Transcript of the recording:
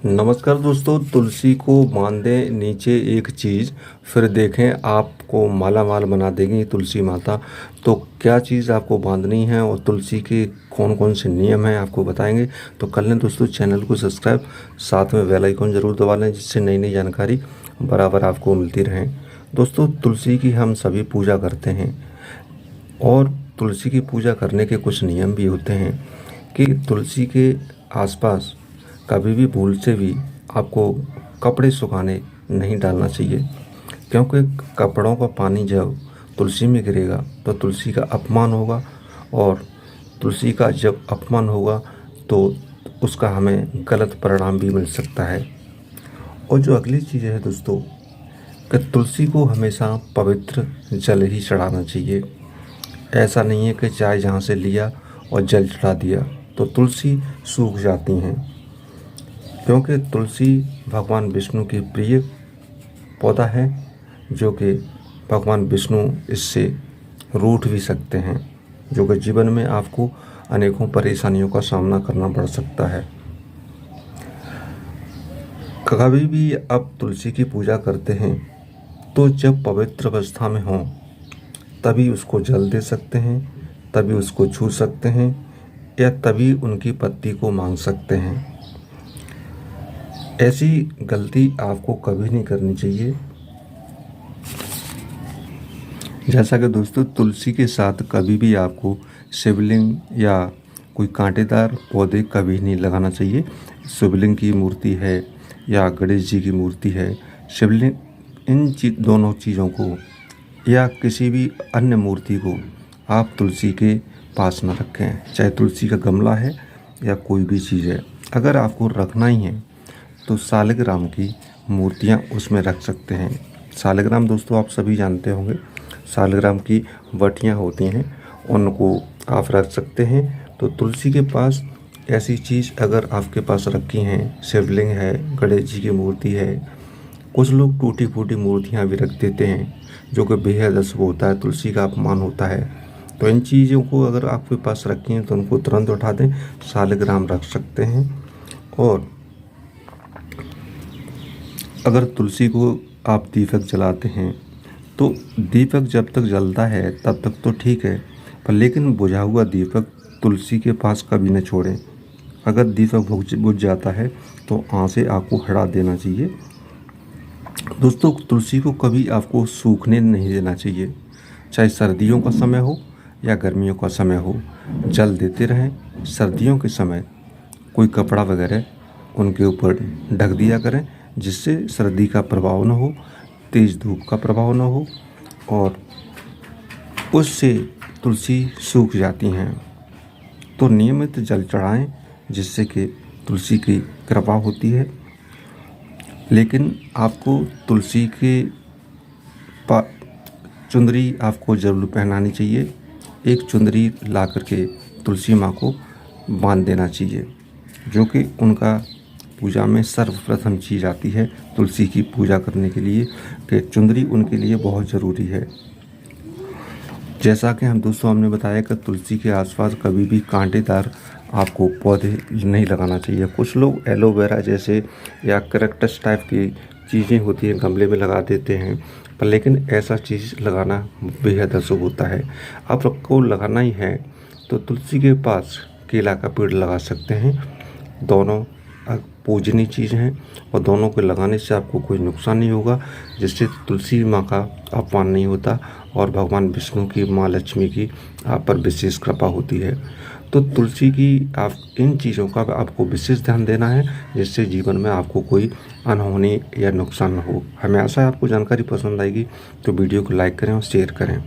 नमस्कार दोस्तों, तुलसी को बांध दें नीचे एक चीज़, फिर देखें आपको माला माल बना देंगी तुलसी माता। तो क्या चीज़ आपको बांधनी है और तुलसी के कौन कौन से नियम हैं आपको बताएंगे। तो कर लें दोस्तों चैनल को सब्सक्राइब, साथ में बेल आइकन ज़रूर दबा लें जिससे नई नई जानकारी बराबर आपको मिलती रहें। दोस्तों, तुलसी की हम सभी पूजा करते हैं और तुलसी की पूजा करने के कुछ नियम भी होते हैं कि तुलसी के आसपास कभी भी भूल से भी आपको कपड़े सुखाने नहीं डालना चाहिए, क्योंकि कपड़ों का पानी जब तुलसी में गिरेगा तो तुलसी का अपमान होगा और तुलसी का जब अपमान होगा तो उसका हमें गलत परिणाम भी मिल सकता है। और जो अगली चीज़ है दोस्तों कि तुलसी को हमेशा पवित्र जल ही चढ़ाना चाहिए। ऐसा नहीं है कि चाय जहाँ से लिया और जल चढ़ा दिया तो तुलसी सूख जाती हैं, क्योंकि तुलसी भगवान विष्णु की प्रिय पौधा है, जो कि भगवान विष्णु इससे रूठ भी सकते हैं, जो कि जीवन में आपको अनेकों परेशानियों का सामना करना पड़ सकता है। कभी भी आप तुलसी की पूजा करते हैं तो जब पवित्र अवस्था में हों तभी उसको जल दे सकते हैं, तभी उसको छू सकते हैं या तभी उनकी पत्ती को मांग सकते हैं। ऐसी गलती आपको कभी नहीं करनी चाहिए। जैसा कि दोस्तों तुलसी के साथ कभी भी आपको शिवलिंग या कोई कांटेदार पौधे कभी नहीं लगाना चाहिए। शिवलिंग की मूर्ति है या गणेश जी की मूर्ति है, शिवलिंग इन दोनों चीज़ों को या किसी भी अन्य मूर्ति को आप तुलसी के पास न रखें, चाहे तुलसी का गमला है या कोई भी चीज़ है। अगर आपको रखना ही है तो सालिग्राम की मूर्तियाँ उसमें रख सकते हैं। सालिग्राम दोस्तों आप सभी जानते होंगे, सालिग्राम की वटियाँ होती हैं, उनको आप रख सकते हैं। तो तुलसी के पास ऐसी चीज़ अगर आपके पास रखी हैं, शिवलिंग है, गणेश जी की मूर्ति है, कुछ लोग टूटी फूटी मूर्तियाँ भी रख देते हैं जो कि बेहद अशुभ होता है, तुलसी का अपमान होता है। तो इन चीज़ों को अगर आपके पास रखी हैं तो उनको तुरंत उठा दें, सालिग्राम रख सकते हैं। और अगर तुलसी को आप दीपक जलाते हैं तो दीपक जब तक जलता है तब तक तो ठीक है, पर लेकिन बुझा हुआ दीपक तुलसी के पास कभी न छोड़ें। अगर दीपक बुझ जाता है तो वहाँ से आपको हटा देना चाहिए। दोस्तों, तुलसी को कभी आपको सूखने नहीं देना चाहिए, चाहे सर्दियों का समय हो या गर्मियों का समय हो, जल देते रहें। सर्दियों के समय कोई कपड़ा वगैरह उनके ऊपर ढक दिया करें, जिससे सर्दी का प्रभाव न हो, तेज़ धूप का प्रभाव न हो और उससे तुलसी सूख जाती हैं। तो नियमित जल चढ़ाएं, जिससे कि तुलसी की कृपा होती है। लेकिन आपको तुलसी के चुंदरी आपको ज़रूर पहनानी चाहिए। एक चुंदरी ला करके तुलसी माँ को बांध देना चाहिए, जो कि उनका पूजा में सर्वप्रथम चीज़ आती है तुलसी की पूजा करने के लिए, कि चुंदरी उनके लिए बहुत ज़रूरी है। जैसा कि हमने बताया कि तुलसी के आसपास कभी भी कांटेदार आपको पौधे नहीं लगाना चाहिए। कुछ लोग एलोवेरा जैसे या कैक्टस टाइप की चीज़ें होती हैं गमले में लगा देते हैं, पर लेकिन ऐसा चीज़ लगाना बेहद अशुभ होता है। आपको लगाना ही है तो तुलसी के पास केला का पेड़ लगा सकते हैं। दोनों पूजनीय चीज़ हैं और दोनों को लगाने से आपको कोई नुकसान नहीं होगा, जिससे तुलसी माँ का अपमान नहीं होता और भगवान विष्णु की, माँ लक्ष्मी की आप पर विशेष कृपा होती है। तो तुलसी की आप इन चीज़ों का आपको विशेष ध्यान देना है, जिससे जीवन में आपको कोई अनहोनी या नुकसान न हो। हमें आशा है आपको जानकारी पसंद आएगी, तो वीडियो को लाइक करें और शेयर करें।